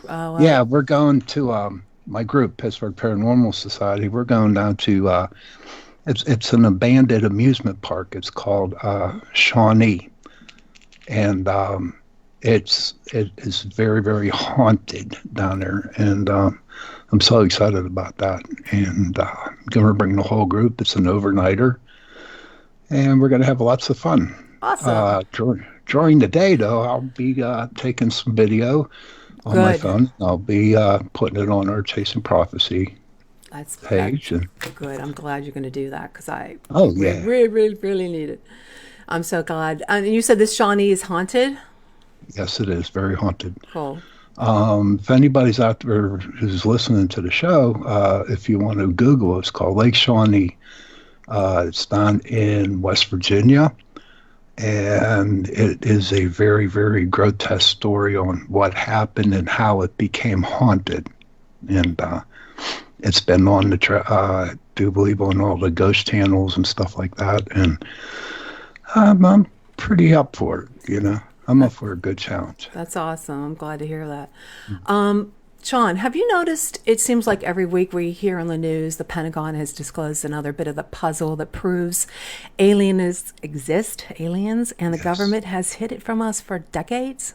Oh, Yeah, we're going to my group, Pittsburgh Paranormal Society. We're going down to it's an abandoned amusement park. It's called Shawnee, and it is very very haunted down there, and I'm so excited about that. And I'm gonna bring the whole group. It's an overnighter, and we're gonna have lots of fun. awesome. During the day, though, I'll be taking some video on my Good. phone. I'll be putting it on our Chasing Prophecy That's page. And good. I'm glad you're going to do that because I oh really, yeah, really, really, really need it. I'm so glad. And you said this Shawnee is haunted? yes, it is very haunted. Cool. If anybody's out there who's listening to the show, if you want to Google, it's called Lake Shawnee. It's down in West Virginia, and it is a very, very grotesque story on what happened and how it became haunted. And it's been on I do believe on all the ghost channels and stuff like that. And I'm pretty up for it. I'm up That, for a good challenge. that's awesome. I'm glad to hear that. Sean, have you noticed it seems like every week we hear on the news the Pentagon has disclosed another bit of the puzzle that proves aliens exist, aliens, and the Yes. government has hid it from us for decades?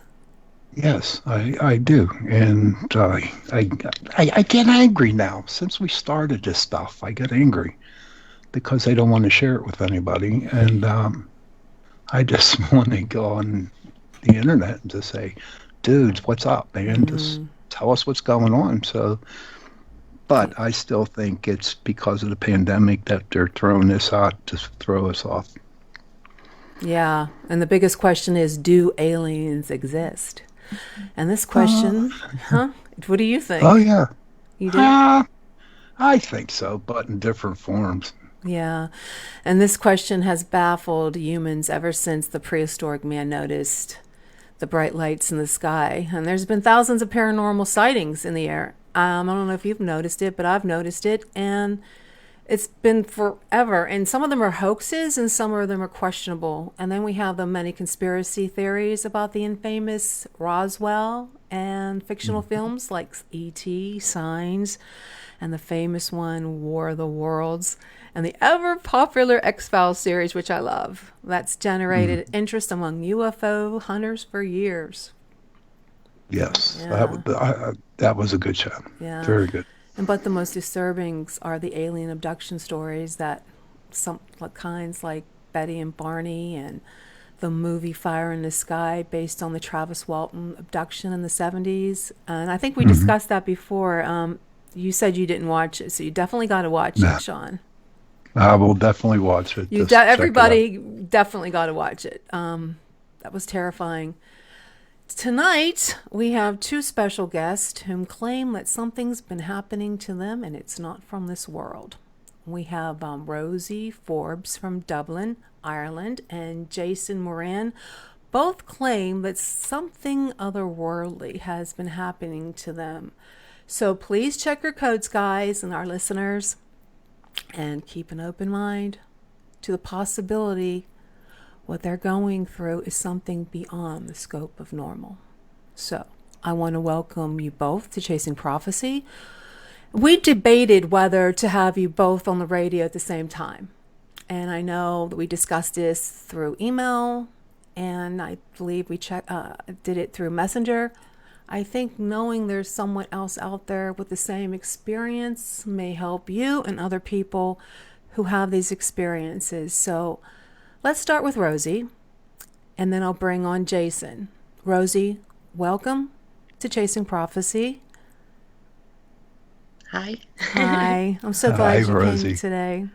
Yes, I do. And I get angry now. Since we started this stuff, I get angry because they don't want to share it with anybody. And I just want to go on the internet and just say, dudes, what's up, man? Just tell us what's going on. So, but I still think it's because of the pandemic that they're throwing this out to throw us off. Yeah, and the biggest question is, do aliens exist? And this Uh, question, huh? What do you oh, think? yeah. You do? Uh, I think so, but in different forms. Yeah. And this question has baffled humans ever since the prehistoric man noticed the bright lights in the sky. And there's been thousands of paranormal sightings in the air. I don't know if you've noticed it, but I've noticed it. And it's been forever. And some of them are hoaxes and some of them are questionable. And then we have the many conspiracy theories about the infamous Roswell and fictional Mhm. films like E.T., Signs, and the famous one, War of the Worlds, and the ever popular X-Files series, which I love. That's generated Mhm. interest among UFO hunters for years. Yes, Yeah, that was a good shot. yeah. Very good. But the most disturbing are the alien abduction stories that some like kinds like Betty and Barney and the movie Fire in the Sky based on the Travis Walton abduction in the 70s. And I think we Hmm. discussed that before. You said you didn't watch it, so you definitely got to watch it, Nah, Sean. I will definitely watch it. Just check it out. Everybody definitely got to watch it. That was terrifying. Tonight, we have two special guests whom claim that something's been happening to them and it's not from this world. We have Rosie Forbes from Dublin, Ireland, and Jason Moran. Both claim that something otherworldly has been happening to them. So please check your codes, guys, and our listeners, and keep an open mind to the possibility what they're going through is something beyond the scope of normal. So, I want to welcome you both to Chasing Prophecy. We debated whether to have you both on the radio at the same time. And I know that we discussed this through email, and I believe we did it through Messenger. I think knowing there's someone else out there with the same experience may help you and other people who have these experiences. So, let's start with Rosie, and then I'll bring on Jason. Rosie, welcome to Chasing Prophecy. Hi. Hi, I'm so Hi, glad you came Rosie. today.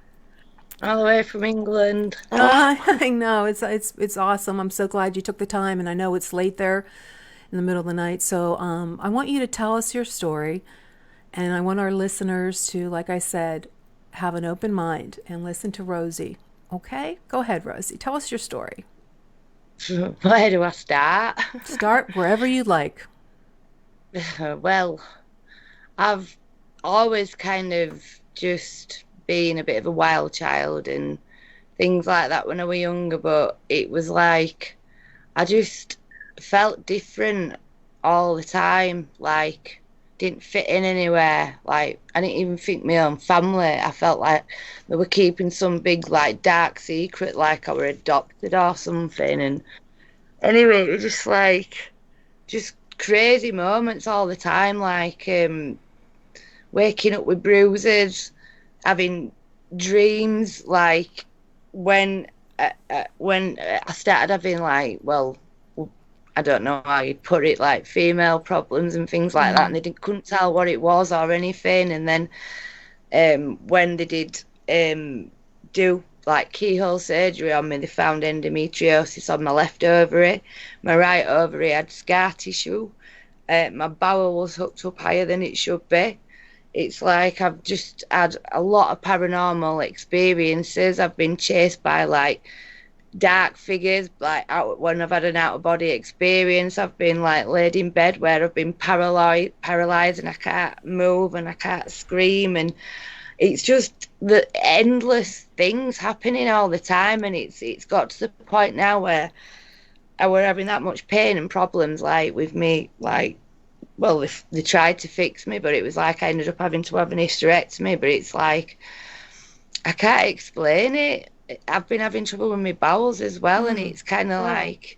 All the way from England. I know it's awesome. I'm so glad you took the time, and I know it's late there in the middle of the night. So I want you to tell us your story, and I want our listeners to, like I said, have an open mind and listen to Rosie. Okay, go ahead, Rosie. Tell us your story. Where do I start? Start wherever you'd like. Well, I've always kind of just been a bit of a wild child and things like that when I was younger, but it was like I just felt different all the time, like didn't fit in anywhere. Like I didn't even think my own family. I felt like they were keeping some big like dark secret, like I were adopted or something. And anyway, it was just like just crazy moments all the time, like waking up with bruises, having dreams, like when I started having like, well, I don't know how you'd put it, like female problems and things like that, and they couldn't tell what it was or anything. And then when they did do like keyhole surgery on me, they found endometriosis on my left ovary. My right ovary had scar tissue. My bowel was hooked up higher than it should be. It's like I've just had a lot of paranormal experiences. I've been chased by like dark figures, like when I've had an out of body experience. I've been like laid in bed where I've been paralyzed and I can't move and I can't scream, and it's just the endless things happening all the time. And it's got to the point now where I were having that much pain and problems, like with me, like, well, they tried to fix me, but it was like I ended up having to have an hysterectomy. But it's like I can't explain it. I've been having trouble with my bowels as well, and it's kind of like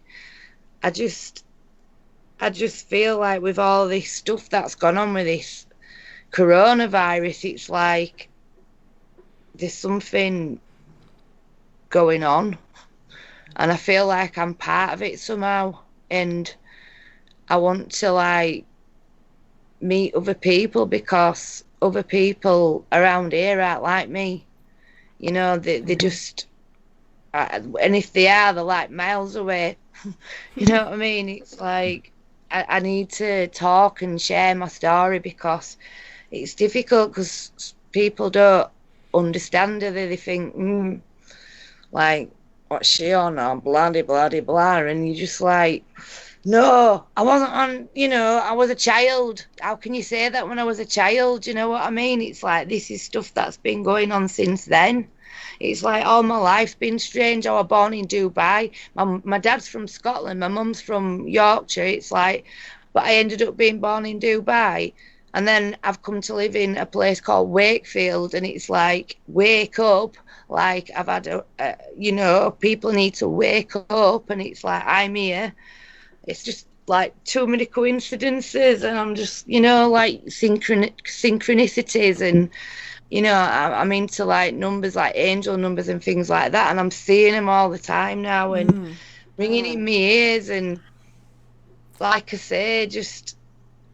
I just feel like with all this stuff that's gone on with this coronavirus, it's like there's something going on, and I feel like I'm part of it somehow, and I want to like meet other people, because other people around here aren't like me. You know, they just, and if they are, they're like miles away. You know what I mean? It's like I need to talk and share my story, because it's difficult, because people don't understand it. They think, like, what's she on? Oh, bloody, bloody, blah. And you're just like, no, I wasn't on, you know, I was a child. How can you say that when I was a child? You know what I mean? It's like, this is stuff that's been going on since then. It's like all my life's been strange. I was born in Dubai. My dad's from Scotland. My mum's from Yorkshire. It's like, but I ended up being born in Dubai. And then I've come to live in a place called Wakefield. And it's like, wake up. Like I've had, you know, people need to wake up. And it's like, I'm here. It's just like too many coincidences, and I'm just, you know, like synchronicities, and you know, I'm into like numbers, like angel numbers and things like that, and I'm seeing them all the time now and ringing in my ears, and like I say, just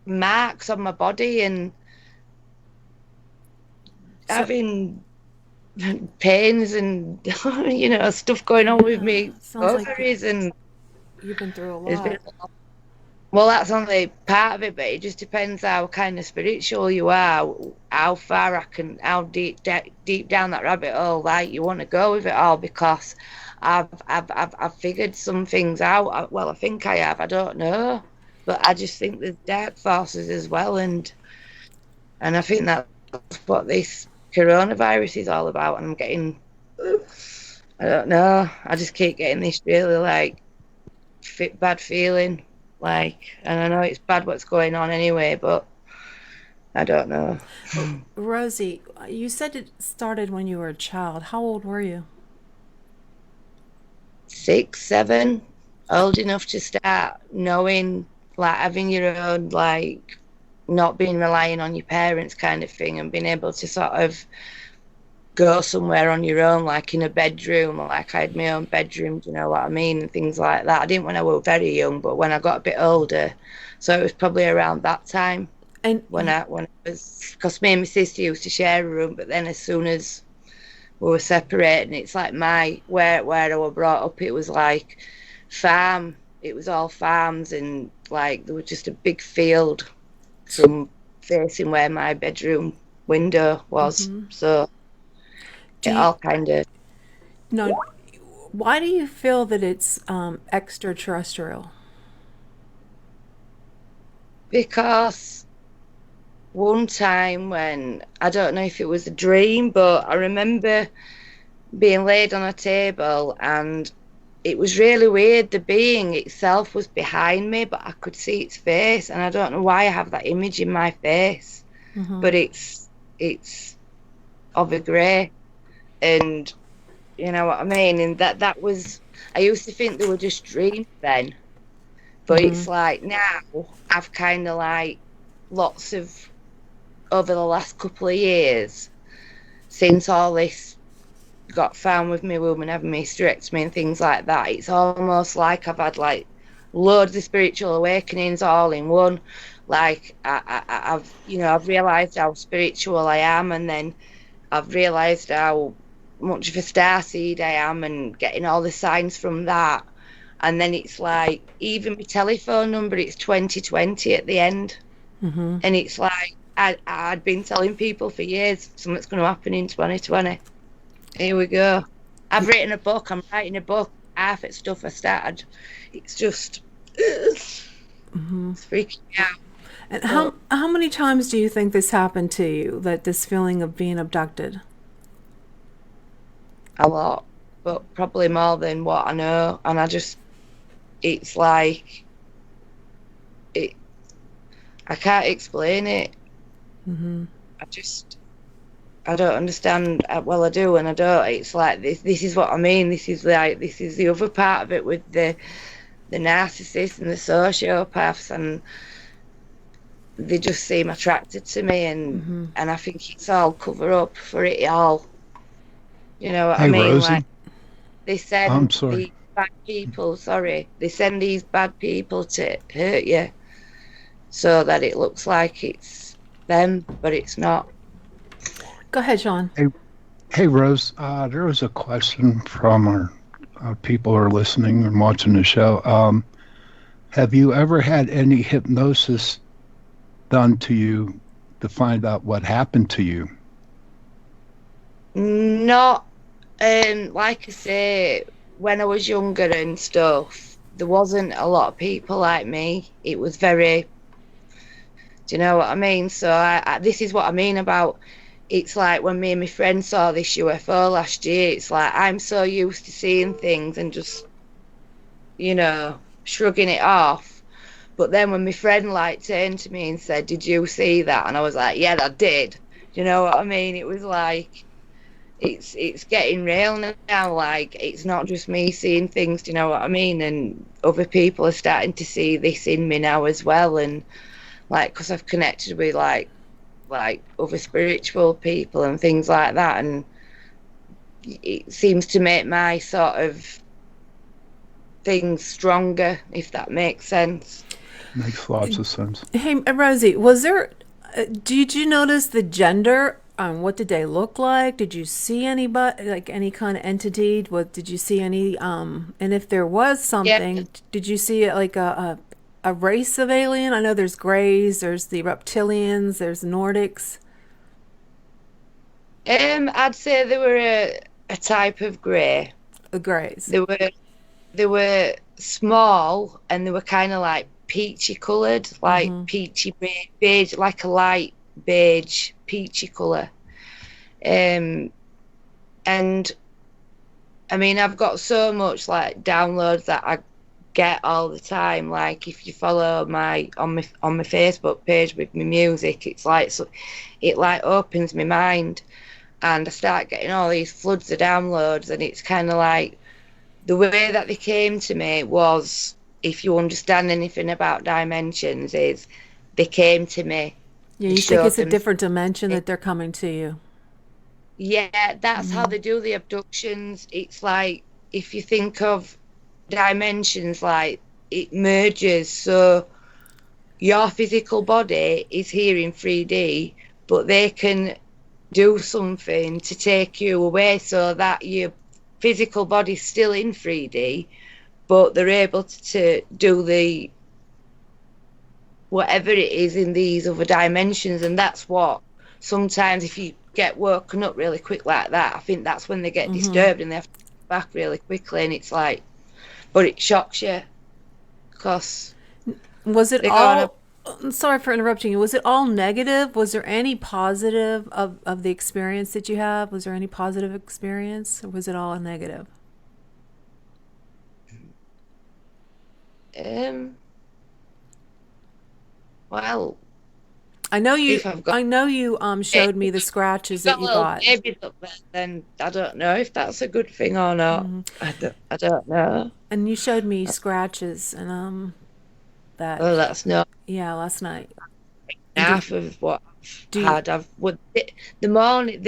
marks on my body, and having pains and you know, stuff going on with me ovaries, and you've been through a lot. Well, that's only part of it, but it just depends how kind of spiritual you are, how far how deep down that rabbit hole like you want to go with it all. Because I've figured some things out. Well, I think I have. I don't know, but I just think there's dark forces as well, and I think that's what this coronavirus is all about. And I'm getting, I don't know. I just keep getting this really like bad feeling, like, and I know it's bad what's going on anyway, but I don't know. Rosie, you said it started when you were a child. How old were you? 6, 7, old enough to start knowing, like having your own, like not being relying on your parents kind of thing, and being able to sort of go somewhere on your own, like in a bedroom, like I had my own bedroom, do you know what I mean, and things like that. I didn't when I was very young, but when I got a bit older, so it was probably around that time. And when I was, because me and my sister used to share a room, but then as soon as we were separating, it's like where I was brought up, it was like farm. It was all farms, and like there was just a big field from facing where my bedroom window was. So it all kind of. No, why do you feel that it's extraterrestrial? Because one time when, I don't know if it was a dream, but I remember being laid on a table, and it was really weird. The being itself was behind me, but I could see its face, and I don't know why I have that image in my face, but it's of a grey, and you know what I mean. And that was, I used to think they were just dreams then, but it's like now I've kind of like lots of over the last couple of years since all this got found with me woman having me hysterectomy and things like that, it's almost like I've had like loads of spiritual awakenings all in one. Like I've I've realised how spiritual I am, and then I've realised how much of a starseed I am, and getting all the signs from that. And then it's like even my telephone number, it's 2020 at the end, and it's like I'd been telling people for years something's going to happen in 2020. Here we go. I've written a book. I'm writing a book. Half it's stuff I started. It's just it's freaking me out. And how many times do you think this happened to you, that this feeling of being abducted? A lot, but probably more than what I know. And it's like I can't explain it. I don't understand. Well, I do and I don't. It's like this is what I mean. This is the other part of it with the narcissists and the sociopaths, and they just seem attracted to me, and I think it's all cover up for it all. You know what I mean? Rosie? Like they send I'm sorry. these bad people. Sorry, they send these bad people to hurt you, so that it looks like it's them, but it's not. Go ahead, Sean. Hey, Rose. There was a question from our people who are listening and watching the show. Have you ever had any hypnosis done to you to find out what happened to you? Not, like I say, when I was younger and stuff, there wasn't a lot of people like me. It was very, do you know what I mean? So this is what I mean about, it's like when me and my friend saw this UFO last year, it's like I'm so used to seeing things and just, shrugging it off. But then when my friend like turned to me and said, "Did you see that?" And I was like, "Yeah, I did." You know what I mean? It was like, it's getting real now. Like, it's not just me seeing things. Do you know what I mean? And other people are starting to see this in me now as well. And like, because I've connected with like other spiritual people and things like that, and it seems to make my sort of things stronger, if that makes sense. Makes lots of sense. Hey, Rosie, was there? Did you notice the gender? What did they look like? Did you see anybody, like any kind of entity? What did you see any? And if there was something, did you see it like a race of alien? I know there's Greys, there's the reptilians, there's Nordics. I'd say they were a type of Grey. The Greys. They were small, and they were kind of like peachy coloured, like peachy beige, like a light beige peachy colour. And I mean, I've got so much like downloads that I get all the time. Like if you follow on my Facebook page with my music, it's like, so it like opens my mind, and I start getting all these floods of downloads. And it's kind of like, the way that they came to me was, if you understand anything about dimensions, is they came to me. Yeah, you think it's a different dimension that they're coming to you. Yeah, that's how they do the abductions. It's like, if you think of dimensions, like it merges, so your physical body is here in 3D, but they can do something to take you away so that your physical body's still in 3D, but they're able to do the whatever it is in these other dimensions. And that's what, sometimes if you get woken up really quick like that, I think that's when they get disturbed and they have to go back really quickly. And it's like, but it shocks you, because was it all, sorry for interrupting you, was it all negative? Was there any positive of the experience that you have? Was there any positive experience, or was it all a negative? Um, well, I know you. if I've got I know you showed me the scratches that you little got. babies up there, then I don't know if that's a good thing or not. Mhm. I don't know. And you showed me scratches, and that Well, that's not yeah, last night. And did half of what do I've you, had. The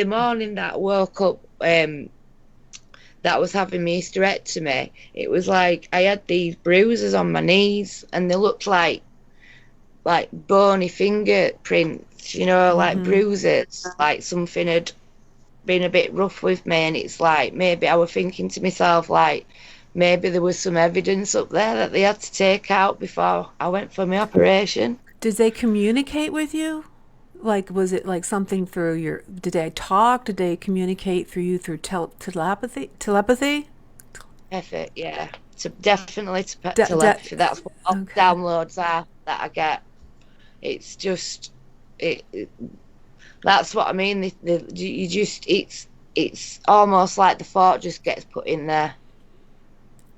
morning that I woke up, that was having my hysterectomy, it was like I had these bruises on my knees, and they looked like bony fingerprints, like mhm. bruises, like something had been a bit rough with me. And it's like maybe I was thinking to myself, like maybe there was some evidence up there that they had to take out before I went for my operation. Did they communicate with you? Like, was it like something through your? Did they talk? Did they communicate through you through telepathy? Telepathy? Effort, yeah. Definitely De, de, telepathy. That's what all the okay. downloads are that I get. It's just it that's what I mean. You just it's almost like the thought just gets put in there.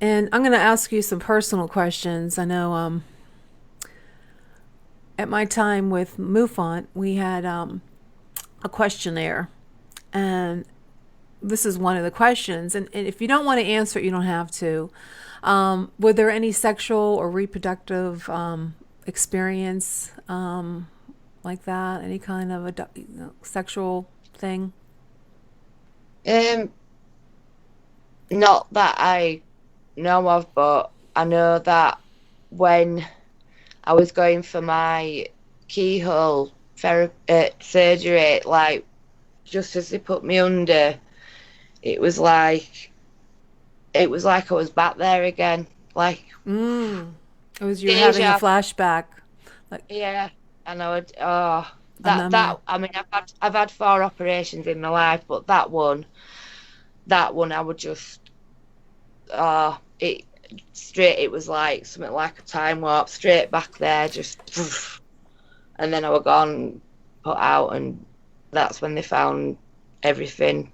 And I'm going to ask you some personal questions. I know at my time with MUFON, we had a questionnaire, and this is one of the questions. And if you don't want to answer it, you don't have to. Were there any sexual or reproductive experience like that? Any kind of sexual thing? Um, Not that I know of, but I know that when I was going for my keyhole surgery, like just as they put me under, it was like I was back there again. Like Mm. It was you were having a deja. flashback, like Yeah, and I would. Oh, a memory. that. I mean, I've had 4 operations in my life, but that one, I would just. It straight. It was like something like a time warp, straight back there, just. And then I was gone, put out, and that's when they found everything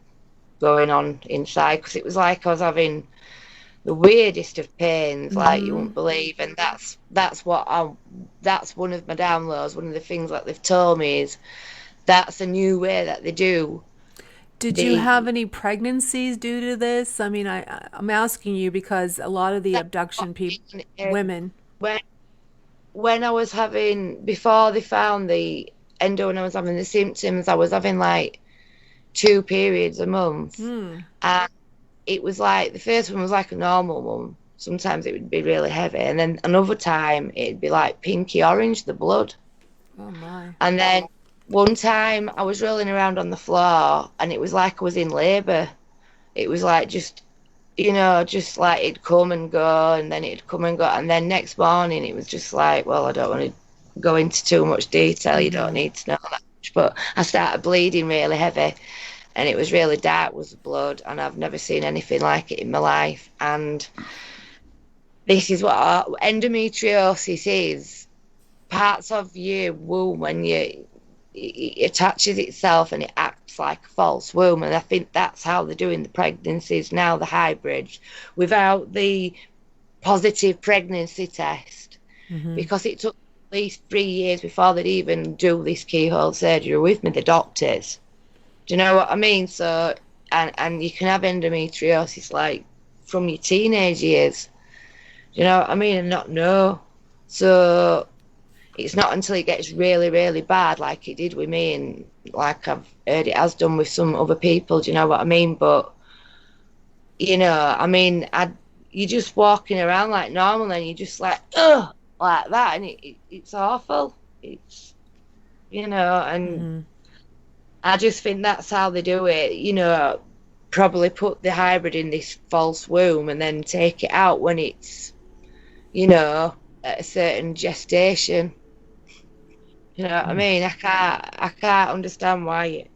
going on inside, because it was like I was having the weirdest of pains, like you Mm-hmm. wouldn't believe. And that's one of my downloads. One of the things that they've told me is that's a new way that they do Did you the have any pregnancies due to this? I mean, I'm asking you because a lot of the abduction people, women. when when I was having, before they found the endo, when I was having the symptoms, I was having like 2 periods a month. Hmm. And it was like the first one was like a normal one. Sometimes it would be really heavy, and then another time it'd be like pinky orange, the blood. Oh my. And then one time I was rolling around on the floor, and it was like I was in labour. It was like just like it'd come and go, and then it'd come and go. And then next morning it was just like, well, I don't want to go into too much detail. You don't Mm-hmm. need to know that much. But I started bleeding really heavy, and it was really dark, was the blood, and I've never seen anything like it in my life. And this is what endometriosis is. Parts of your womb, when it attaches itself and it acts like a false womb. And I think that's how they're doing the pregnancies now, the hybrids, without the positive pregnancy test, Mm-hmm. because it took at least 3 years before they'd even do this keyhole surgery with me, the doctors. Do you know what I mean? So, and you can have endometriosis like from your teenage years. Do you know what I mean? And not know. So it's not until it gets really, really bad, like it did with me, and like I've heard it has done with some other people. Do you know what I mean? But I mean, you're just walking around like normal, and you're just like, ugh, like that, and it's awful. It's and Mm-hmm. I just think that's how they do it. Probably put the hybrid in this false womb and then take it out when it's at a certain gestation. You know what I mean? I can't understand why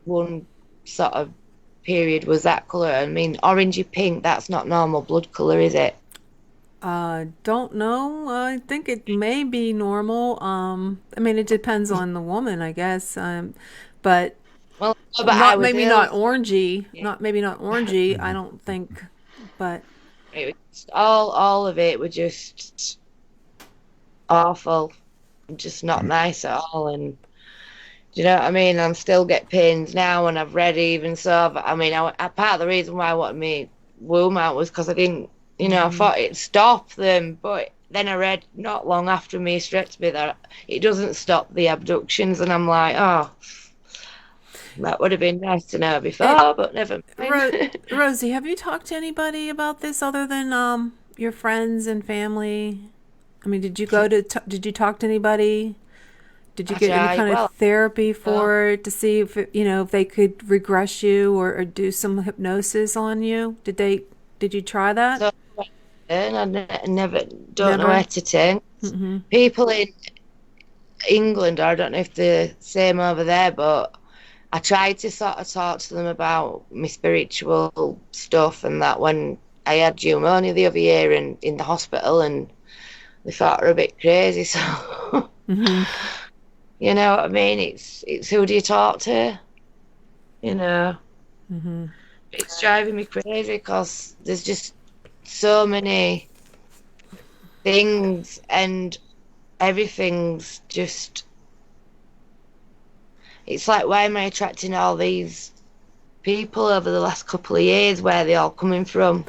one sort of period was that colour. I mean, orangey pink, that's not normal blood colour, is it? Don't know. I think it may be normal. I mean, it depends on the woman, I guess. But Well, but I not was maybe ill. not orangey. Yeah. Not maybe not orangey. I don't think. But It was just, all of it were just awful, just not nice at all. And do you know what I mean? I still get pains now, and I've read even so. But I mean, part of the reason why I wanted me womb out was because I didn't, I thought it'd stop them, but then I read not long after me hysterectomy that it doesn't stop the abductions, and I'm like, oh, that would have been nice to know before, but never mind. Rosie, have you talked to anybody about this other than your friends and family? I mean, did you talk to anybody? Did you get any kind of therapy for it to see if if they could regress you or do some hypnosis on you? Did you try that? So, I never know where to turn. Mm-hmm. People in England, I don't know if they're the same over there, but I tried to sort of talk to them about my spiritual stuff and that when I had pneumonia the other year and in the hospital, and they thought I were a bit crazy. So, mm-hmm. You know what I mean? It's who do you talk to? Mm-hmm. It's driving me crazy because there's just so many things and everything's just. It's like, why am I attracting all these people over the last couple of years? Where are they all coming from?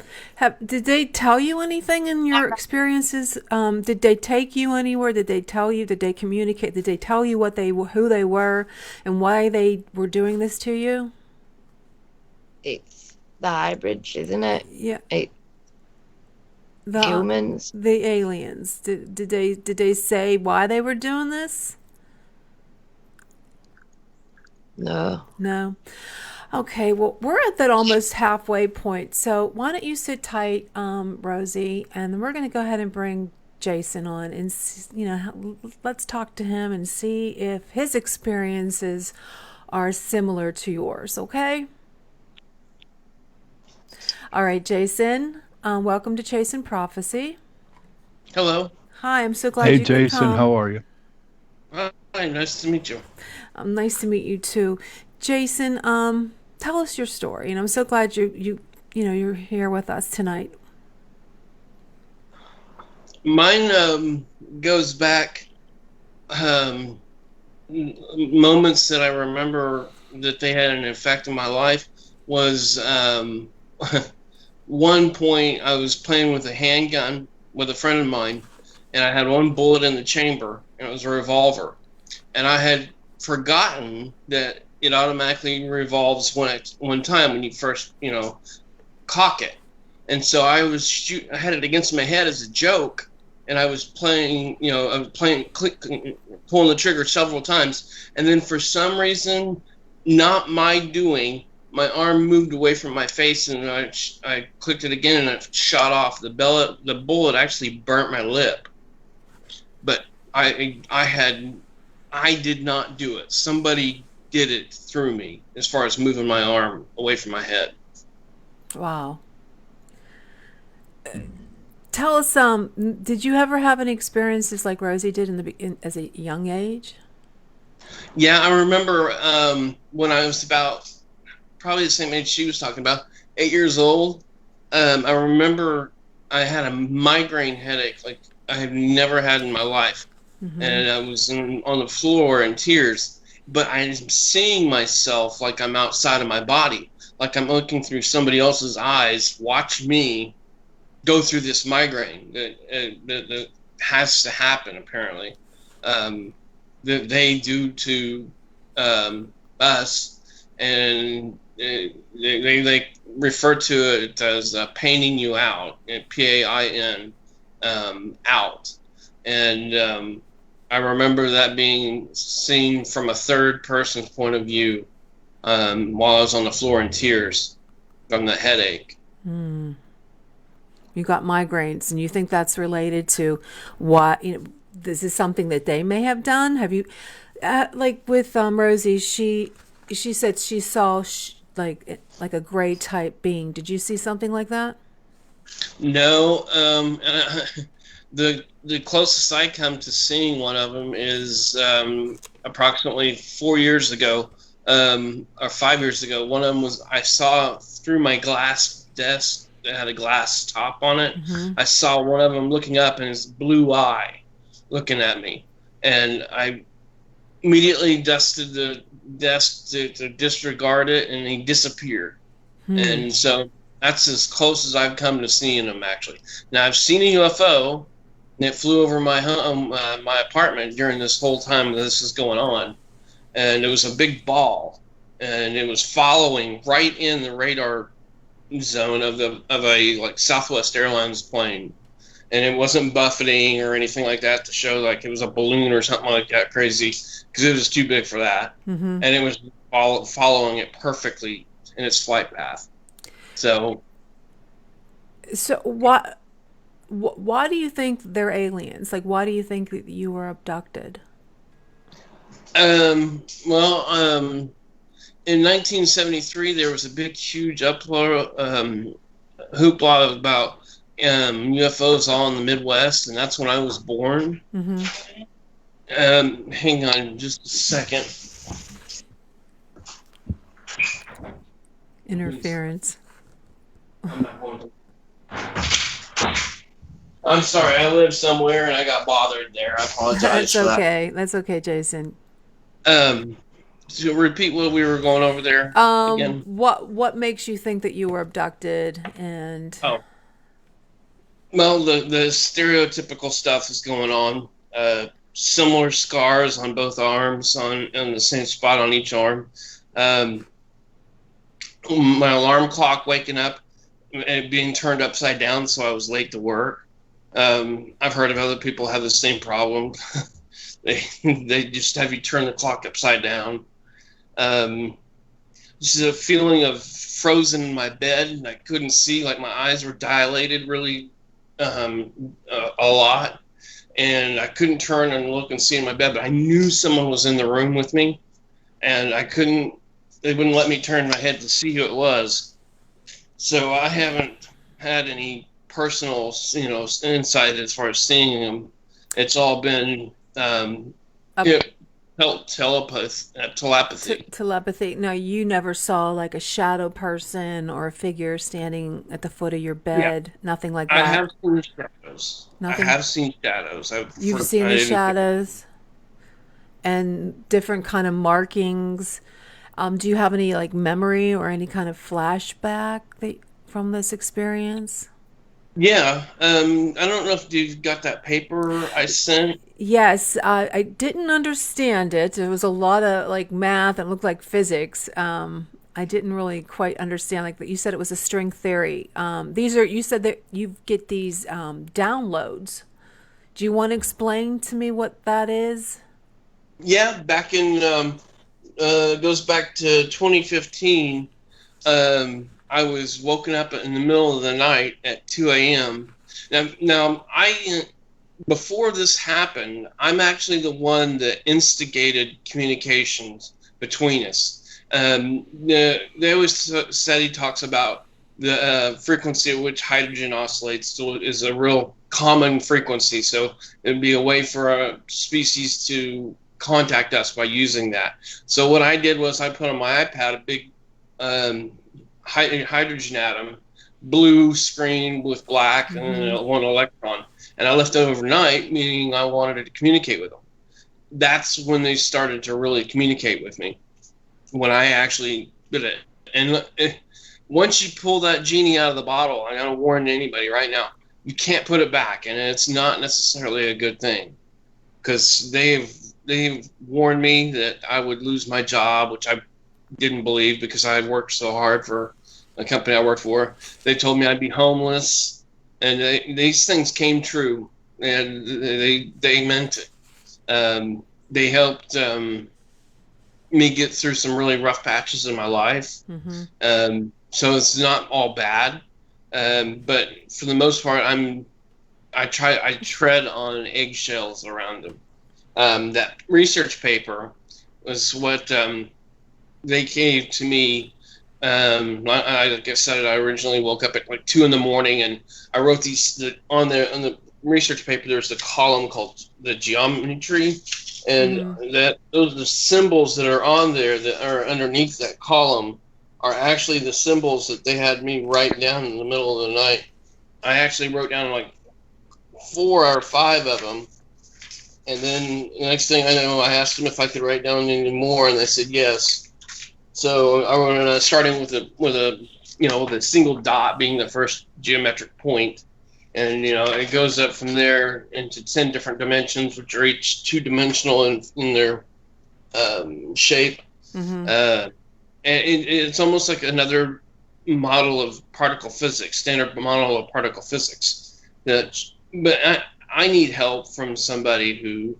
Did they tell you anything in your experiences? Did they take you anywhere? Did they tell you? Did they communicate? Did they tell you who they were and why they were doing this to you? It's the hybrids, isn't it? Yeah. The humans. The aliens. Did they say why they were doing this? No. Okay, well, we're at that almost halfway point. So why don't you sit tight, Rosie, and then we're going to go ahead and bring Jason on and, let's talk to him and see if his experiences are similar to yours, okay? All right, Jason, welcome to Chasing Prophecy. Hello. Hi, I'm so glad you could come. Hey, Jason, how are you? Hi, nice to meet you. Nice to meet you too, Jason. Tell us your story, and I'm so glad you're here with us tonight. Mine goes back moments that I remember that they had an effect on my life was one point I was playing with a handgun with a friend of mine, and I had one bullet in the chamber, and it was a revolver, and I had forgotten that it automatically revolves one time when you first cock it, and so I had it against my head as a joke, and I was pulling the trigger several times, and then for some reason, not my doing, my arm moved away from my face, and I clicked it again, and it shot off. The bullet actually burnt my lip, but I did not do it. Somebody did it through me as far as moving my arm away from my head. Wow. Tell us, did you ever have any experiences like Rosie did as a young age? Yeah, I remember when I was about probably the same age she was talking about, 8 years old. I remember I had a migraine headache like I have never had in my life. Mm-hmm. And I was on the floor in tears, but I'm seeing myself like I'm outside of my body, like I'm looking through somebody else's eyes, watch me go through this migraine that has to happen, apparently, that they do to us, and they refer to it as painting you out, PAIN, out. And I remember that being seen from a third person's point of view while I was on the floor in tears from the headache. You got migraines, and you think that's related to what, this is something that they may have done? Have you, like with Rosie, she said she saw like a gray type being. Did you see something like that? No. The closest I come to seeing one of them is approximately 4 years ago, or 5 years ago. One of them was I saw through my glass desk that had a glass top on it. Mm-hmm. I saw one of them looking up and his blue eye looking at me. And I immediately dusted the desk to disregard it, and he disappeared. And so that's as close as I've come to seeing him, actually. Now, I've seen a UFO, and it flew over my home, my apartment during this whole time this is going on. And it was a big ball, and it was following right in the radar zone of a like Southwest Airlines plane. And it wasn't buffeting or anything like that to show like it was a balloon or something like that crazy, because it was too big for that. Mm-hmm. And it was following it perfectly in its flight path. So why do you think they're aliens? Like, why do you think that you were abducted? In 1973, there was a big, huge hoopla about UFOs all in the Midwest, and that's when I was born. Mm-hmm. Hang on just a second. Interference. I'm sorry, I live somewhere and I got bothered there. I apologize. That's for okay. That's okay, Jason. that. So repeat what we were going over there again. What makes you think that you were abducted? And Well, the stereotypical stuff is going on. Similar scars on both arms, on the same spot on each arm. My alarm clock waking up and being turned upside down, so I was late to work. I've heard of other people have the same problem. they just have you turn the clock upside down. Just a feeling of frozen in my bed, and I couldn't see, like my eyes were dilated really a lot, and I couldn't turn and look and see in my bed, but I knew someone was in the room with me, and they wouldn't let me turn my head to see who it was. So I haven't had any personal, insight as far as seeing them. It's all been telepathy. Telepathy. No, you never saw like a shadow person or a figure standing at the foot of your bed. Yeah. Nothing like that. I have seen shadows. Nothing? I have seen shadows. You've seen the shadows and different kind of markings. Do you have any like memory or any kind of flashback from this experience? Yeah. I don't know if you've got that paper I sent. Yes. I didn't understand it. It was a lot of like math and looked like physics. I didn't really quite understand, like you said it was a string theory. You said that you get these downloads. Do you want to explain to me what that is? Yeah, back in goes back to 2015. I was woken up in the middle of the night at 2 a.m. Now before this happened, I'm actually the one that instigated communications between us. They always said he talks about the frequency at which hydrogen oscillates, so it is a real common frequency. So it would be a way for a species to contact us by using that. So what I did was I put on my iPad a big hydrogen atom, blue screen with black, and one electron. And I left it overnight, meaning I wanted to communicate with them. That's when they started to really communicate with me, when I actually did it. And once you pull that genie out of the bottle, I'm going to warn anybody right now, you can't put it back, and it's not necessarily a good thing, because they've warned me that I would lose my job, which I didn't believe because I had worked so hard for a company I worked for. They told me I'd be homeless, and these things came true, and they meant it. They helped me get through some really rough patches in my life. Mm-hmm. So it's not all bad, but for the most part, I tread on eggshells around them. That research paper was what they gave to me. Like I said, I originally woke up at like 2 a.m. and I wrote these on the research paper. There's a column called the geometry, and those are the symbols that are on there that are underneath that column are actually the symbols that they had me write down in the middle of the night. I actually wrote down like 4 or 5 of them. And then the next thing I know, I asked them if I could write down any more, and they said yes. So I went starting with a single dot being the first geometric point, and it goes up from there into 10 different dimensions, which are each 2-dimensional in their shape. Mm-hmm. And it's almost like another model of particle physics, standard model of particle physics. But I need help from somebody who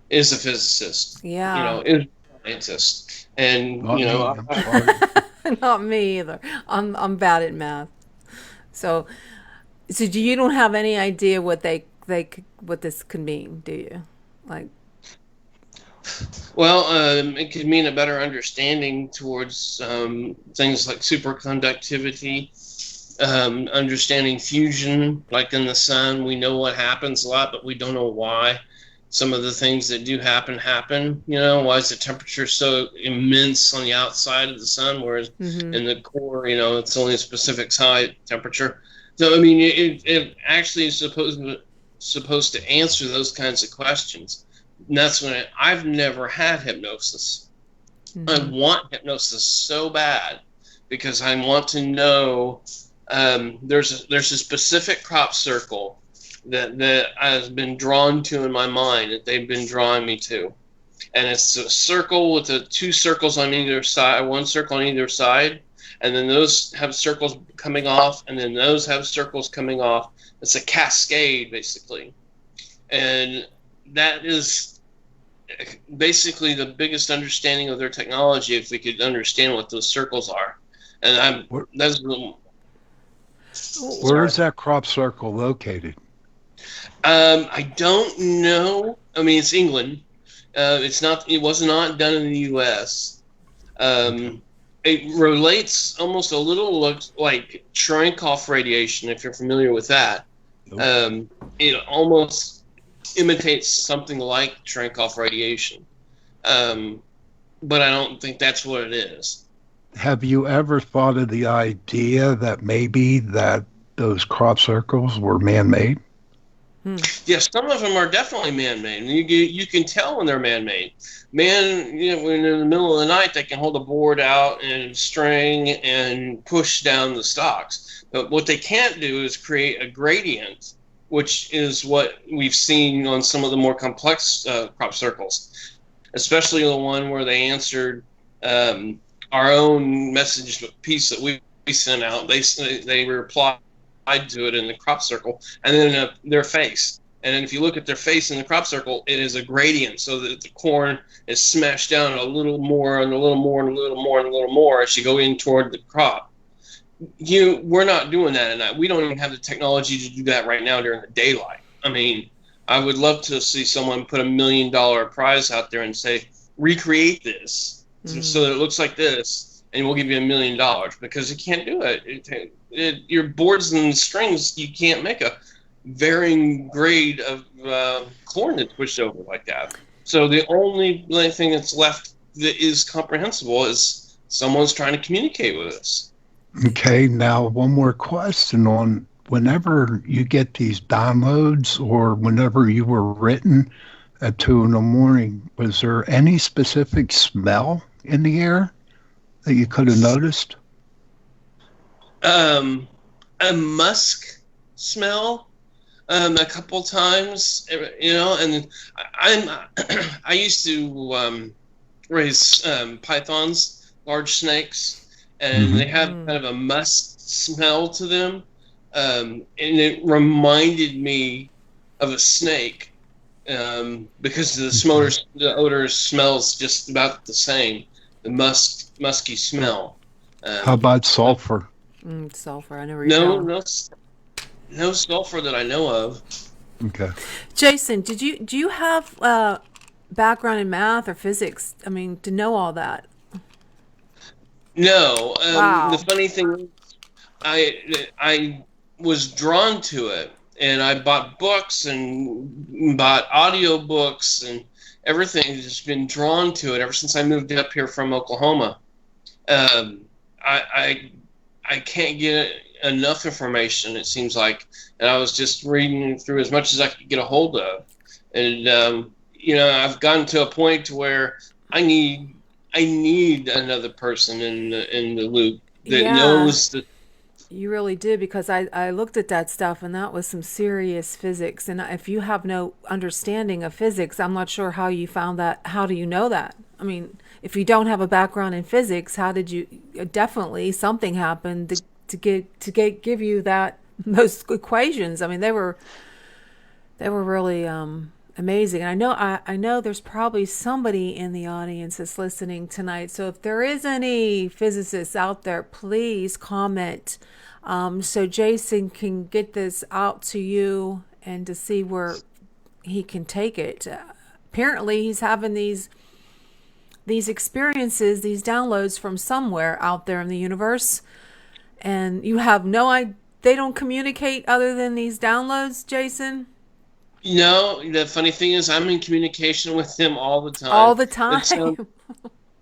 is a physicist. Yeah. Is a scientist. And, Not me, I'm sorry. Not me either. I'm bad at math. So you don't have any idea what what this could mean, do you? Like, well, it could mean a better understanding towards things like superconductivity, understanding fusion, like in the sun. We know what happens a lot, but we don't know why. Some of the things that do happen. Why is the temperature so immense on the outside of the sun, whereas in the core, it's only a specific side temperature. So, I mean, it actually is supposed to answer those kinds of questions. And that's when I've never had hypnosis. I want hypnosis so bad because I want to know. There's a specific crop circle that I've been drawn to in my mind, that they've been drawing me to, and it's a circle with the 2 circles on either side, 1 circle on either side, and then those have circles coming off, and then those have circles coming off. It's a cascade, basically, and that is basically the biggest understanding of their technology, if we could understand what those circles are. And that's where is that crop circle located? I don't know. I mean, it's England. It was not done in the U.S. It relates almost a little like Cherenkov radiation, if you're familiar with that. Nope. It almost imitates something like Cherenkov radiation, but I don't think that's what it is. Have you ever thought of the idea that maybe that those crop circles were man-made? Yes, some of them are definitely man-made. You can tell when they're man-made. When in the middle of the night, they can hold a board out and string and push down the stalks. But what they can't do is create a gradient, which is what we've seen on some of the more complex crop circles, especially the one where they answered our own message piece that we sent out. They replied to it in the crop circle, and then their face. And then if you look at their face in the crop circle, it is a gradient, so that the corn is smashed down a little more and a little more and a little more and a little more as you go in toward the crop. We're not doing that at night. We don't even have the technology to do that right now during the daylight. I mean, I would love to see someone put $1 million prize out there and say, recreate this so that it looks like this, and we'll give you $1 million, because you can't do it. Your boards and strings, you can't make a varying grade of corn that's pushed over like that. So the only thing that's left that is comprehensible is someone's trying to communicate with us. Okay, now one more question on whenever you get these downloads or whenever you were written at 2 a.m, was there any specific smell in the air that you could have noticed? A musk smell a couple times, and I used to raise pythons, large snakes, and they have kind of a musk smell to them, and it reminded me of a snake, because the odor smells just about the same, the musky smell. How about sulfur? Sulfur, I never. No sulfur that I know of. Okay. Jason, do you have background in math or physics? I mean, to know all that. No. Wow. The funny thing, I was drawn to it, and I bought books and bought audio books and everything. Has just been drawn to it ever since I moved up here from Oklahoma. I can't get enough information, it seems like, and I was just reading through as much as I could get a hold of, and I've gotten to a point where I need another person in the loop that knows the. You really did, because I looked at that stuff, and that was some serious physics. And if you have no understanding of physics, I'm not sure how you found that. How do you know that? I mean, if you don't have a background in physics, how did you? Definitely something happened to give you those equations. I mean, they were really amazing. And I know there's probably somebody in the audience that's listening tonight. So if there is any physicists out there, please comment, so Jason can get this out to you and to see where he can take it. Apparently he's having these experiences, these downloads from somewhere out there in the universe, and you have no idea. They don't communicate other than these downloads, Jason? No, the funny thing is I'm in communication with them all the time. All the time?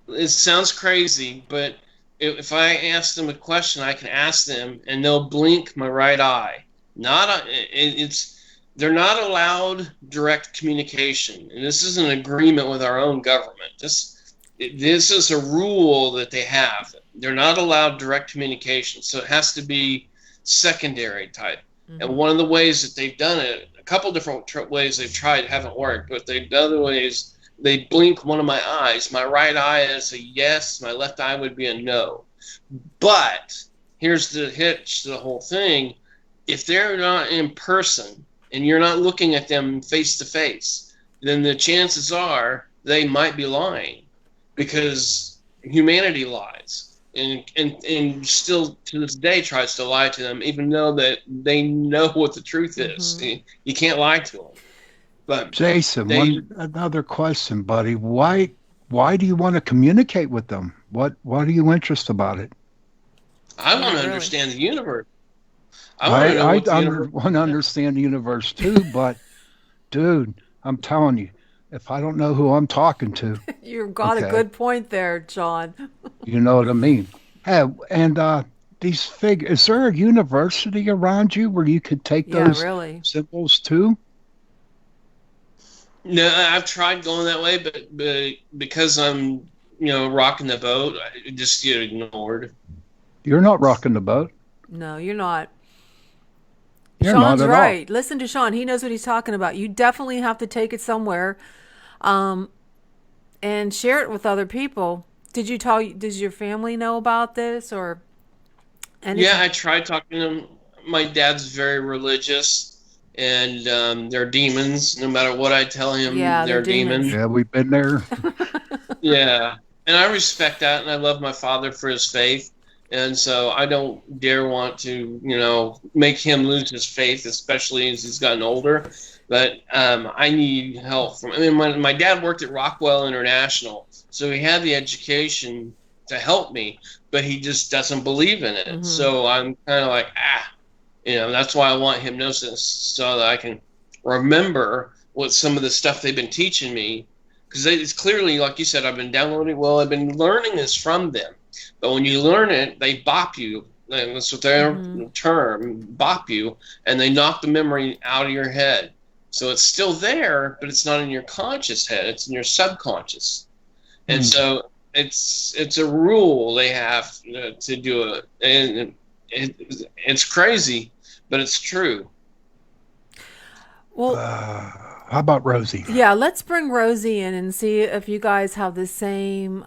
It sounds crazy, but if I ask them a question, I can ask them, and they'll blink my right eye. They're not allowed direct communication, and this is an agreement with our own government. This is a rule that they have. They're not allowed direct communication, so it has to be secondary type. Mm-hmm. And one of the ways that they've done it, a couple different ways they've tried, haven't worked, but they've done other ways. They blink one of my eyes. My right eye is a yes. My left eye would be a no. But here's the hitch to the whole thing. If they're not in person and you're not looking at them face to face, then the chances are they might be lying, because humanity lies. And still to this day tries to lie to them, even though that they know what the truth is. Mm-hmm. You can't lie to them. But Jason, another question, buddy. Why do you want to communicate with them? What are you interested about it? I want to understand the universe. I want to understand the universe too, but dude, I'm telling you, if I don't know who I'm talking to, you've got a good point there, John. You know what I mean? Hey, and these figures, is there a university around you where you could take those symbols to? No, I've tried going that way, but because I'm, rocking the boat, I just get ignored. You're not rocking the boat. No, you're not. You're Sean's not at right. all. Listen to Sean. He knows what he's talking about. You definitely have to take it somewhere, and share it with other people. Does your family know about this or anything? Yeah, I tried talking to them. My dad's very religious. And they're demons. No matter what I tell him, they're demons. Yeah, we've been there. Yeah, and I respect that, and I love my father for his faith, and so I don't dare want to, make him lose his faith, especially as he's gotten older. But I need help from. I mean, my dad worked at Rockwell International, so he had the education to help me, but he just doesn't believe in it. Mm-hmm. So I'm kind of like, that's why I want hypnosis, so that I can remember what some of the stuff they've been teaching me. Because it's clearly, like you said, I've been downloading. Well, I've been learning this from them. But when you learn it, they bop you. That's what their term, bop you. And they knock the memory out of your head. So it's still there, but it's not in your conscious head. It's in your subconscious. And so it's a rule they have to do it. And it's crazy, but it's true. Well, how about Rosie? Yeah, let's bring Rosie in and see if you guys have the same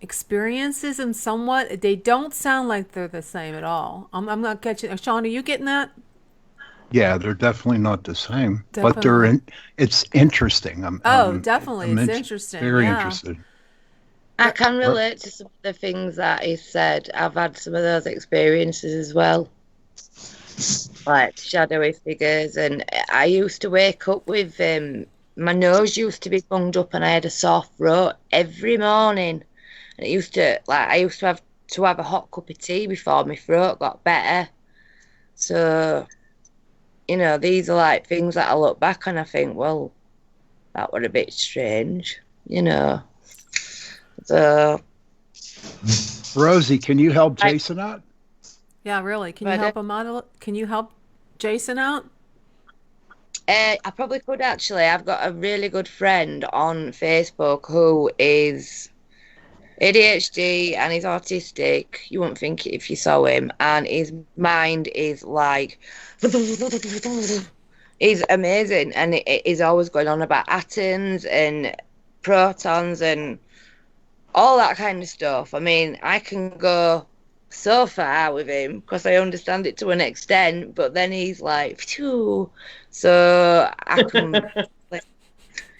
experiences, and somewhat. They don't sound like they're the same at all. I'm not catching. Sean, are you getting that? Yeah, they're definitely not the same, but it's interesting. Definitely, it's interesting. Very interested. I can relate to some of the things that he said. I've had some of those experiences as well, like shadowy figures. And I used to wake up with my nose used to be bunged up, and I had a sore throat every morning. And I used to have a hot cup of tea before my throat got better. So, these are like things that I look back and I think, well, that was a bit strange, So Rosie, can you help Jason out? Yeah, really. Can you help him out? Can you help Jason out? I probably could actually. I've got a really good friend on Facebook who is ADHD and he's autistic. You wouldn't think it if you saw him, and his mind is like he's amazing, and he's always going on about atoms and protons and all that kind of stuff. I mean, I can go so far with him because I understand it to an extent, but then he's like, phew. So I can,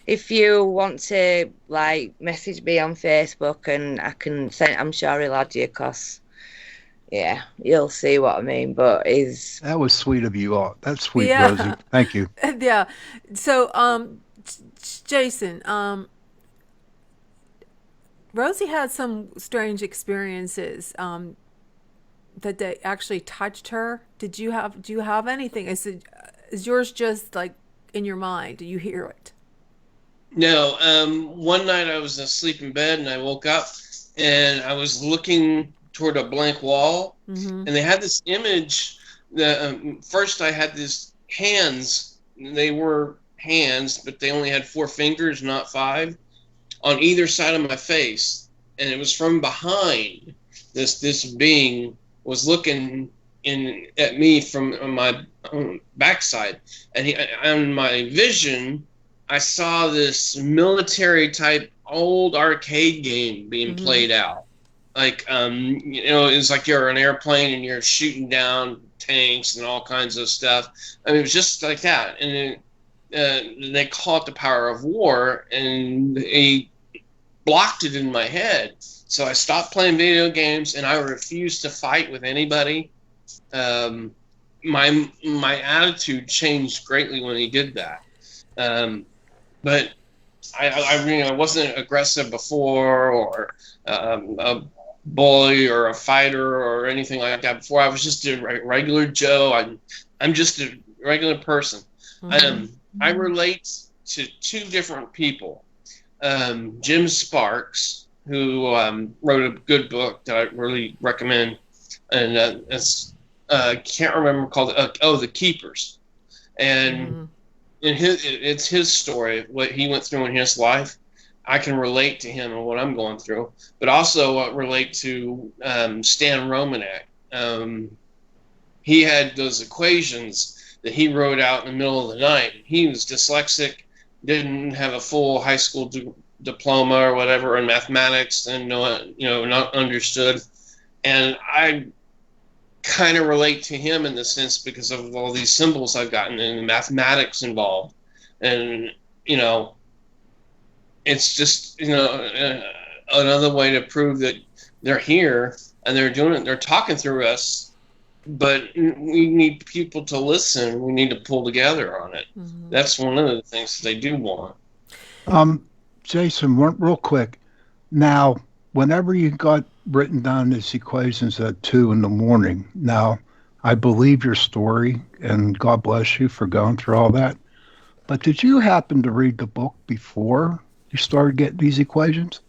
if you want to like message me on Facebook and I can send, I'm sure he'll add you because, yeah, you'll see what I mean. But that was sweet of you all. That's sweet, Yeah. Rosie. Thank you. Yeah. So, Jason, Rosie had some strange experiences that they actually touched her. Do you have anything? Is yours just like in your mind? Do you hear it? No. One night I was asleep in bed and I woke up and I was looking toward a blank wall, and they had this image. First I had these hands. They were hands, but they only had 4 fingers, not 5, on either side of my face, and it was from behind. This being was looking at me from my backside, and on my vision, I saw this military type old arcade game being played out. Like it's like you're an airplane and you're shooting down tanks and all kinds of stuff. I mean, it was just like that, and they call it the power of war, and they blocked it in my head. So I stopped playing video games and I refused to fight with anybody. My attitude changed greatly when he did that. But I wasn't aggressive before, or a bully or a fighter or anything like that before. I was just a regular Joe. I'm just a regular person. I relate to 2 different people. Jim Sparks, who wrote a good book that I really recommend, and can't remember called The Keepers, and it's his story, what he went through in his life. I can relate to him and what I'm going through, but also relate to Stan Romanek. He had those equations that he wrote out in the middle of the night. He was dyslexic, didn't have a full high school diploma or whatever in mathematics, and not understood. And I kind of relate to him in the sense because of all these symbols I've gotten and mathematics involved, and it's just another way to prove that they're here and they're doing it. They're talking through us, but we need people to listen. We need to pull together on it. That's one of the things that they do want. Jason, real quick. Now, whenever you got written down these equations at 2 a.m, now, I believe your story, and God bless you for going through all that. But did you happen to read the book before you started getting these equations?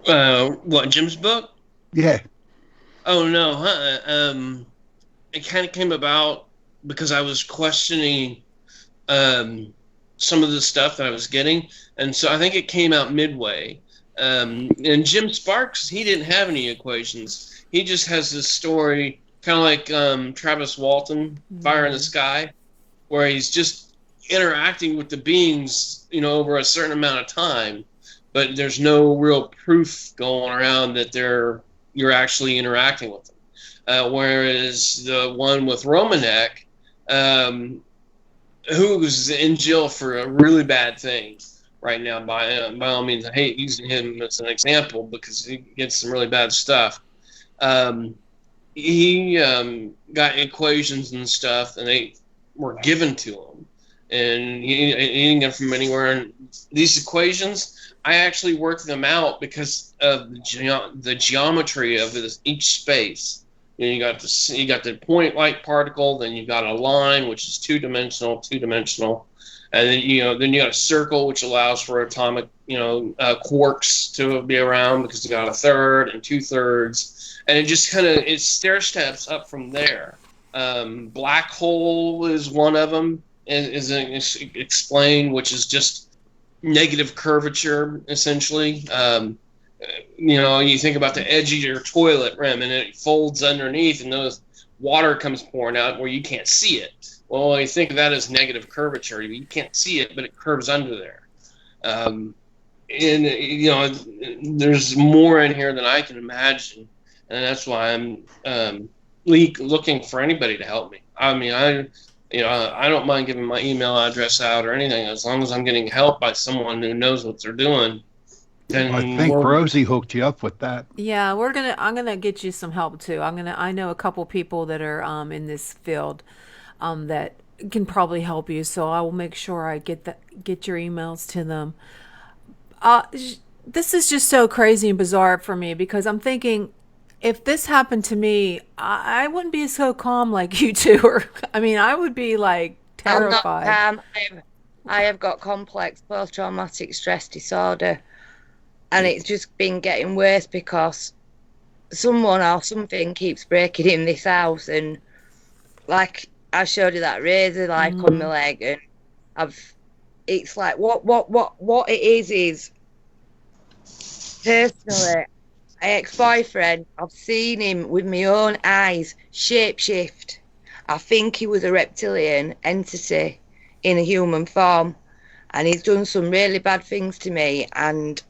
What, Jim's book? Yeah. Oh, no. It kind of came about because I was questioning some of the stuff that I was getting. And so I think it came out midway. And Jim Sparks, he didn't have any equations. He just has this story, kind of like Travis Walton, Fire in the Sky, where he's just interacting with the beings, over a certain amount of time, but there's no real proof going around that you're actually interacting with them. Whereas the one with Romanek, who was in jail for a really bad thing right now, by all means, I hate using him as an example because he gets some really bad stuff. He got equations and stuff, and they were given to him, and he didn't get them from anywhere. And these equations, I actually worked them out because of the geometry of each space. You got the point light particle, then you got a line which is two dimensional, And then, then you got a circle, which allows for atomic, quarks to be around because you got a third and 2/3. And it just it stair steps up from there. Black hole is one of them, is explained, which is just negative curvature, essentially. You think about the edge of your toilet rim, and it folds underneath, and those water comes pouring out where you can't see it. Well, you think of that as negative curvature. You can't see it, but it curves under there. And there's more in here than I can imagine, and that's why I'm looking for anybody to help me. I mean, I don't mind giving my email address out or anything, as long as I'm getting help by someone who knows what they're doing. Then I think Rosie hooked you up with that. Yeah, I'm gonna get you some help too. I know a couple people that are in this field that can probably help you. So I will make sure I get your emails to them. This is just so crazy and bizarre for me, because I'm thinking, if this happened to me, I wouldn't be so calm like you two are. I mean, I would be like terrified. I'm not calm. I have got complex post-traumatic stress disorder, and it's just been getting worse because someone or something keeps breaking in this house, and like I showed you that razor on my leg, and it's like what it is personally. My ex-boyfriend, I've seen him with my own eyes shapeshift. I think he was a reptilian entity in a human form, and he's done some really bad things to me, and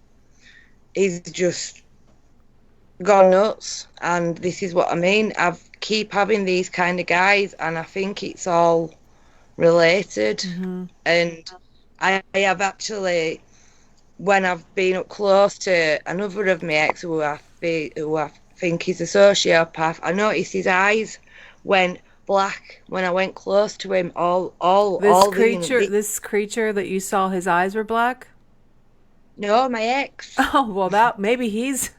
he's just gone nuts. And this is what I mean. I keep having these kind of guys, and I think it's all related. And I have actually, when I've been up close to another of my ex who I think is a sociopath, I noticed his eyes went black when I went close to him. This creature that you saw, his eyes were black? No, my ex. Oh, well, maybe he's...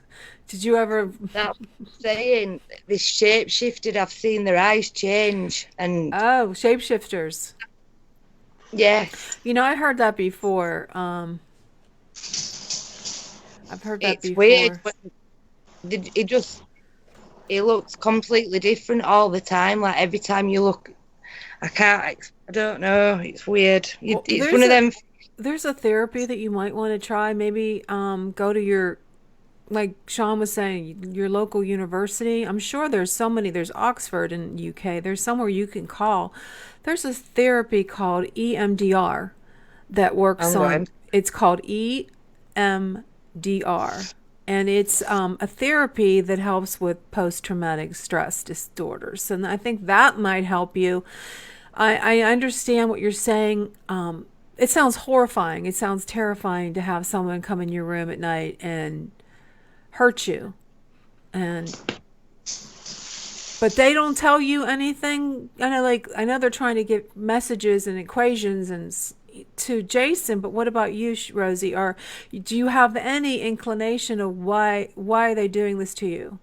Did you ever... That's saying, this shape shifted, I've seen their eyes change. And oh, shapeshifters. Yes. I heard that before. I've heard that before. It's weird, but it looks completely different all the time. Like every time you look, I don't know. It's weird. It's one of them. There's a therapy that you might want to try. Maybe go to your, like Sean was saying, your local university. I'm sure there's so many. There's Oxford in UK. There's somewhere you can call. There's a therapy called EMDR that works on. It's called EMDR, and it's a therapy that helps with post-traumatic stress disorders. And I think that might help you. I understand what you're saying. It sounds horrifying. It sounds terrifying to have someone come in your room at night and hurt you. But they don't tell you anything. I know they're trying to get messages and equations to Jason, but what about you, Rosie? Or do you have any inclination of why are they doing this to you?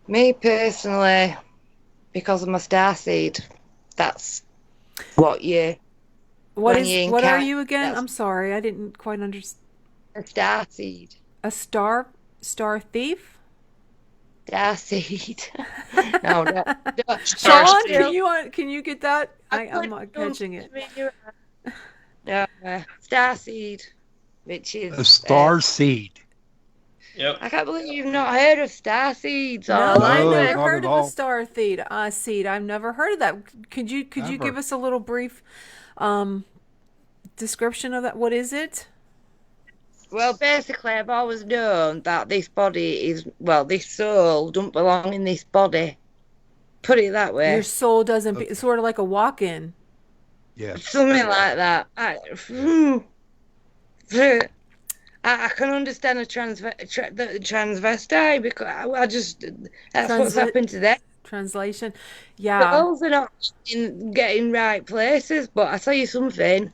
Me personally, because of my starseed. That's what you. What are you again? I'm sorry, I didn't quite understand. A starseed. A star thief? Starseed. No. Sean, can you get that? I'm not catching it. No, starseed, which is a star seed. Yep. I can't believe you've not heard of starseeds. No, I've never heard of a star seed. I've never heard of that. Could you give us a little brief description of that? What is it? Well, basically, I've always known that this this soul don't belong in this body. Put it that way. Your soul doesn't be sort of like a walk-in. Yeah. Something like that. I can understand a transvestite because I just that's what's happened to them. Translation, yeah. Souls are not getting right places, but I tell you something.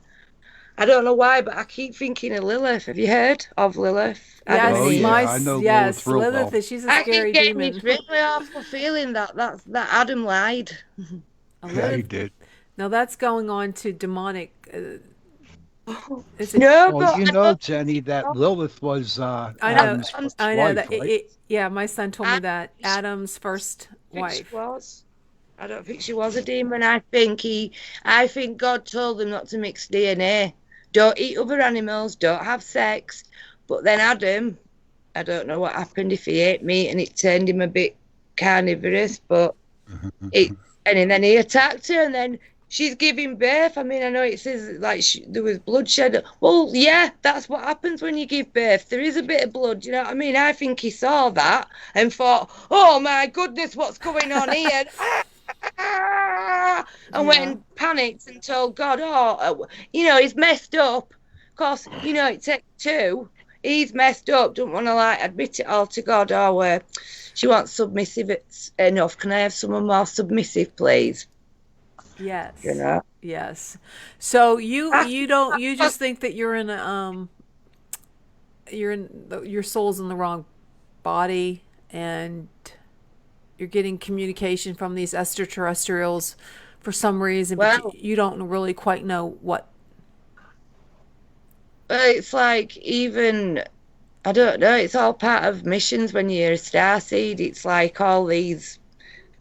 I don't know why, but I keep thinking of Lilith. Have you heard of Lilith? Yes, I know yes, Lilith. Lilith. She's a scary demon. I keep getting this really awful feeling that Adam lied. Yeah, he did. Now that's going on to demonic. Is it? No, Well, but you I know, don't Jenny, that know. Lilith was I know. Adam's first I know wife, that. right? Yeah, my son told me I that Adam's first think she wife. was. I don't think she was a demon. I think God told them not to mix DNA. Don't eat other animals. Don't have sex. But then Adam, I don't know what happened if he ate meat and it turned him a bit carnivorous. But it, and then he attacked her, and then she's giving birth. I mean, I know it says like there was bloodshed. Well, yeah, that's what happens when you give birth. There is a bit of blood. You know what I mean? I think he saw that and thought, "Oh my goodness, what's going on here?" And went Yeah. and panicked and told God, he's messed up. Of course, it takes two. He's messed up. Don't want to admit it all to God. She wants submissive enough. Can I have someone more submissive, please? Yes. You know. Yes. So you just think that you're in your soul's in the wrong body, and you're getting communication from these extraterrestrials for some reason, but Well, you don't really quite know what. it's like even I don't know. It's all part of missions when you're a starseed. It's like all these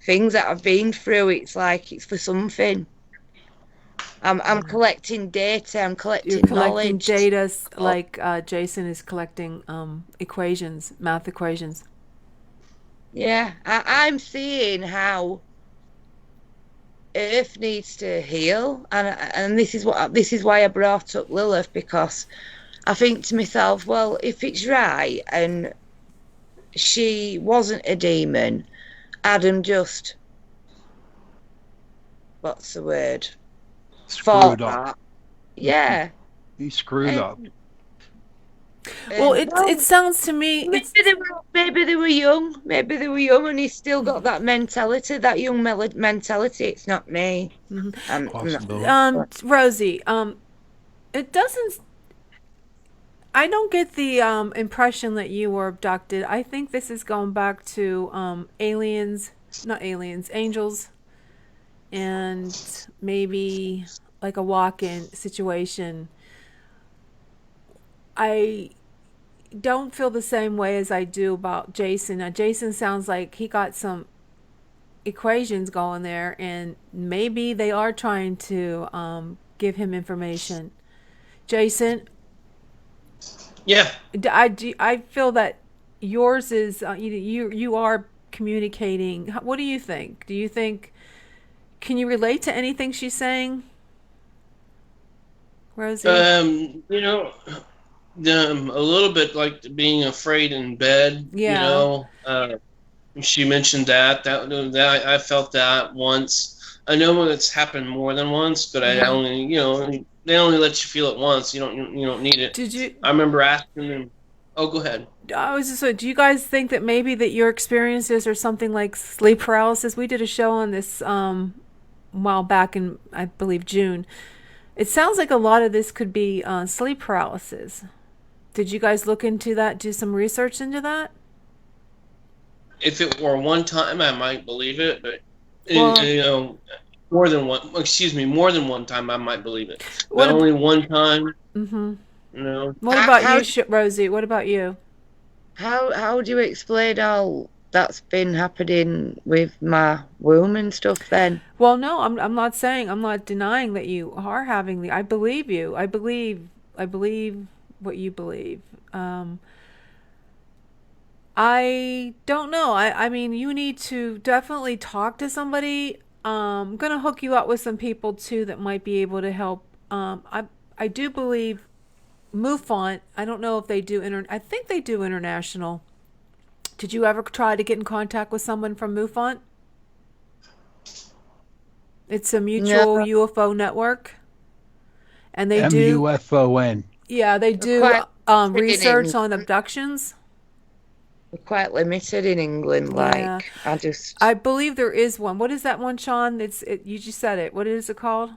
things that I've been through. It's like it's for something. I'm collecting data. I'm You're collecting collecting knowledge. data Oh, like Jason is collecting equations, math equations. yeah, I'm seeing how Earth needs to heal, and this is why I brought up Lilith, because I think to myself, well, if it's right and she wasn't a demon, Adam just what's the word? Thought Screwed up. that, yeah, He screwed up. and Well, and it well, sounds to me maybe they were young, and he's still got that mentality, that young mentality. It's not me. I'm not. Possibility. Rosie, it doesn't. I don't get the impression that you were abducted. I think this is going back to aliens, not aliens, angels, and maybe like a walk-in situation. I don't feel the same way as I do about Jason. Now, Jason sounds like he got some equations going there, and maybe they are trying to give him information. Jason, Yeah. I feel that yours is you are communicating. What do you think? Do you think, can you relate to anything she's saying, Rosie? You know, a little bit like being afraid in bed. Yeah. She mentioned that I felt that once. I know it's happened more than once, but I only, they only let you feel it once. You don't need it. Did you? I remember asking them. Oh, go ahead. I was just. Do you guys think that maybe that your experiences are something like sleep paralysis? We did a show on this while back in, I believe, June. It sounds like a lot of this could be sleep paralysis. Did you guys look into that? Do some research into that? If it were one time, I might believe it, but Well, more than one. Excuse me, more than one time, I might believe it. what? But only one time, Mm-hmm. no. What How about how you, Rosie? What about you? how do you explain all that's been happening with my womb and stuff then? Well, no, I'm not saying, I'm not denying that you are having the. I believe you. I believe what you believe. I don't know. I mean, you need to definitely talk to somebody. I'm gonna hook you up with some people too that might be able to help. I do believe MUFON. I don't know if they do I think they do international. Did you ever try to get in contact with someone from MUFON? It's a No, mutual UFO network, and they do. MUFON. Yeah, they we're do quite limited in research on England. abductions. We're quite limited in England. Yeah, Like I just I believe there is one. What is that one, Sean? You just said it. What is it called?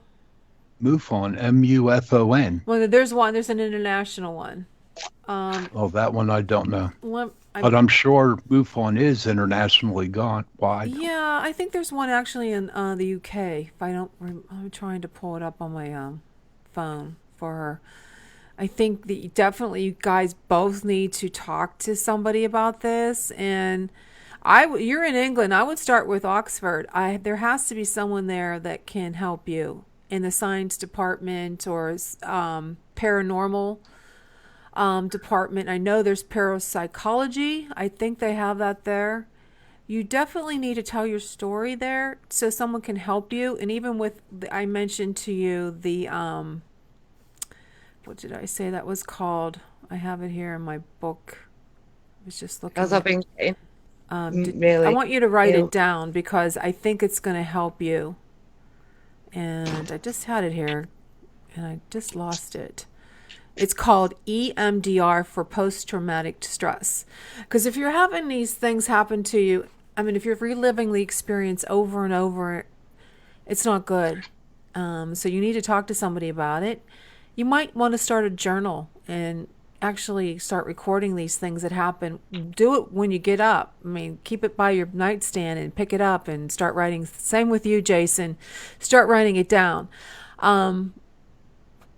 MUFON. MUFON. Well, there's one. There's an international one. Oh, that one I don't know. I, But I'm sure MUFON is internationally gone wide. yeah, I think there's one actually in the UK. If I don't, I'm trying to pull it up on my phone for her. I think that definitely you guys both need to talk to somebody about this. And you're in England. I would start with Oxford. There has to be someone there that can help you in the science department or paranormal department. I know there's parapsychology. I think they have that there. You definitely need to tell your story there so someone can help you. And even with, I mentioned to you the, what did I say that was called? I have it here in my book. I was just looking. Because I've been getting I really want you to write ill. it down because I think it's going to help you. And I just had it here and I just lost it. It's called EMDR for post-traumatic stress. Because if you're having these things happen to you, I mean, if you're reliving the experience over and over, it's not good. So you need to talk to somebody about it. You might want to start a journal and actually start recording these things that happen. Do it when you get up. I mean, keep it by your nightstand and pick it up and start writing. Same with you, Jason. Start writing it down.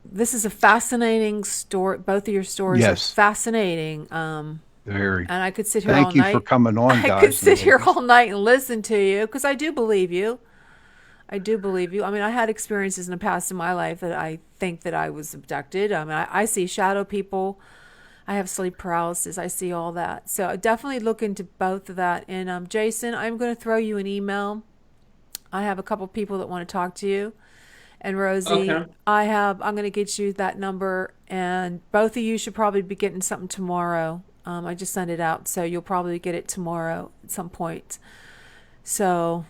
This is a fascinating story. Both of your stories are fascinating. Very. And I could sit here all night. Thank you for coming on, guys. I could sit here all night and listen to you because I do believe you. I do believe you. I mean, I had experiences in the past in my life that I think that I was abducted. I mean, I see shadow people. I have sleep paralysis. I see all that. So I definitely look into both of that. And Jason, I'm going to throw you an email. I have a couple people that want to talk to you. And Rosie, Okay. I'm going to get you that number. And both of you should probably be getting something tomorrow. I just sent it out, so you'll probably get it tomorrow at some point. So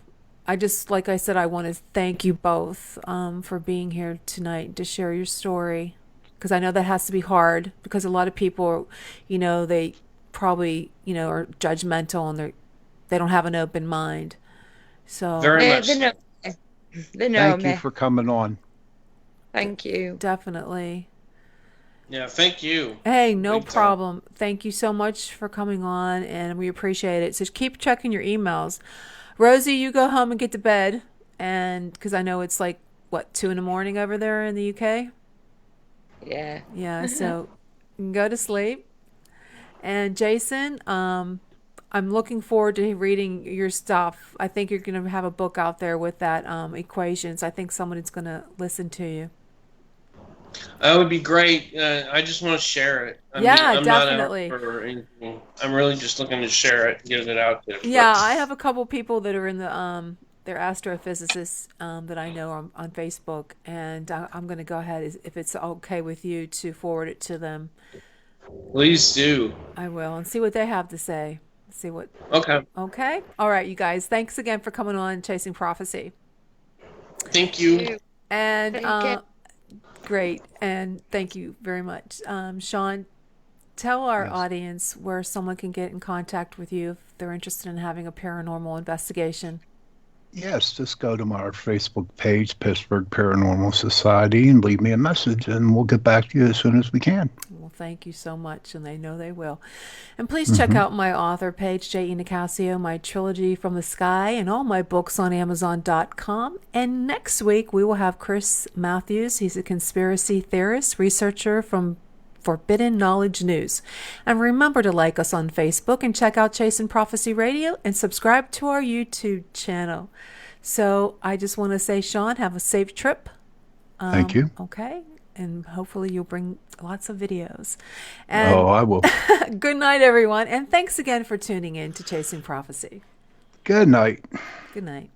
like I said, I want to thank you both for being here tonight to share your story. Because I know that has to be hard because a lot of people, they probably, are judgmental and they don't have an open mind. So Very much. They know Thank me. you for coming on. Thank you. Definitely. Yeah, thank you. Hey, no Big time. problem. Thank you so much for coming on, and we appreciate it. So keep checking your emails. Rosie, you go home and get to bed, and because I know it's like, 2 a.m. over there in the UK? Yeah. Yeah, so you can go to sleep. And Jason, I'm looking forward to reading your stuff. I think you're going to have a book out there with that equations. I think someone is going to listen to you. That would be great. I just want to share it. I'm definitely. Not out for anything. I'm really just looking to share it, get it out there. Yeah, I have a couple people that are in the they're astrophysicists that I know on Facebook, and I'm going to go ahead, if it's okay with you, to forward it to them. Please do. I will, and see what they have to say. See what. Okay. Okay. All right, you guys. Thanks again for coming on Chasing Prophecy. Thank you. And great, and thank you very much, Sean. Tell our audience where someone can get in contact with you if they're interested in having a paranormal investigation. Yes, just go to our Facebook page, Pittsburgh Paranormal Society, and leave me a message, and we'll get back to you as soon as we can. Well, thank you so much, and they know they will. And please check out my author page, J.E. Nicasio, my trilogy From the Sky, and all my books on Amazon.com. And next week, we will have Chris Matthews. He's a conspiracy theorist, researcher from Forbidden Knowledge News. And remember to like us on Facebook and check out Chasing Prophecy Radio and subscribe to our YouTube channel. So I just want to say, Sean, have a safe trip. Thank you. Okay. And hopefully you'll bring lots of videos. And I will. Good night, everyone. And thanks again for tuning in to Chasing Prophecy. Good night. Good night.